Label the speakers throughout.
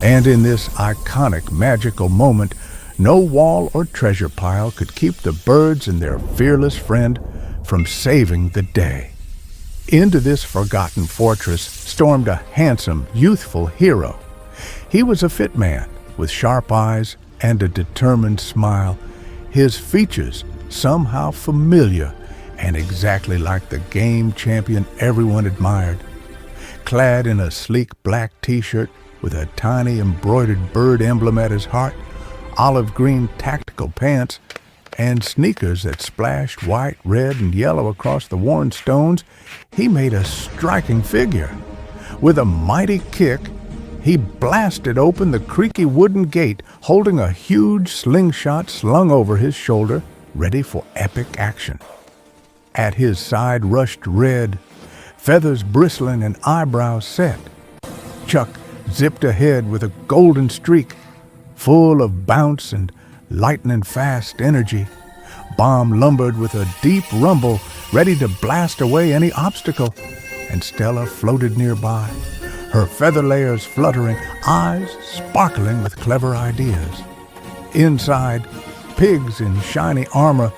Speaker 1: And in this iconic, magical moment, no wall or treasure pile could keep the birds and their fearless friend from saving the day. Into this forgotten fortress stormed a handsome, youthful hero. He was a fit man with sharp eyes and a determined smile, his features somehow familiar and exactly like the game champion everyone admired. Clad in a sleek black t-shirt with a tiny embroidered bird emblem at his heart, olive green tactical pants, and sneakers that splashed white, red, and yellow across the worn stones, he made a striking figure. With a mighty kick, he blasted open the creaky wooden gate, holding a huge slingshot slung over his shoulder, ready for epic action. At his side rushed Red, feathers bristling and eyebrows set. Chuck zipped ahead with a golden streak, full of bounce and lightning-fast energy. Bomb lumbered with a deep rumble, ready to blast away any obstacle, and Stella floated nearby, her feather layers fluttering, eyes sparkling with clever ideas. Inside, pigs in shiny armor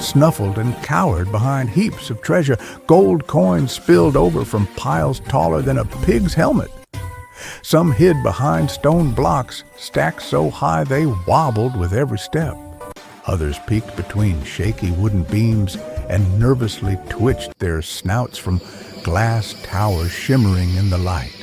Speaker 1: snuffled and cowered behind heaps of treasure. Gold coins spilled over from piles taller than a pig's helmet. Some hid behind stone blocks stacked so high they wobbled with every step. Others peeked between shaky wooden beams and nervously twitched their snouts from glass towers shimmering in the light.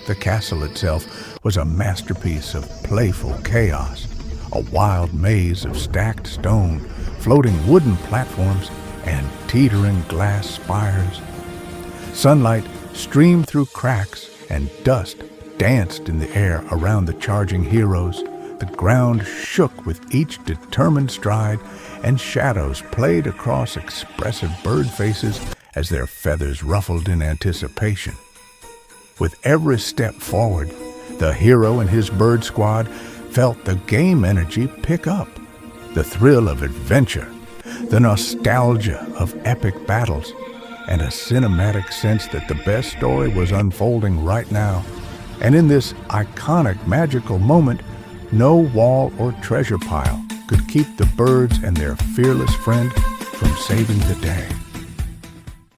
Speaker 1: The castle itself was a masterpiece of playful chaos, a wild maze of stacked stone, floating wooden platforms, and teetering glass spires. Sunlight streamed through cracks, and dust danced in the air around the charging heroes. The ground shook with each determined stride, and shadows played across expressive bird faces as their feathers ruffled in anticipation. With every step forward, the hero and his bird squad felt the game energy pick up, the thrill of adventure, the nostalgia of epic battles, and a cinematic sense that the best story was unfolding right now. And in this iconic, magical moment, no wall or treasure pile could keep the birds and their fearless friend from saving the day.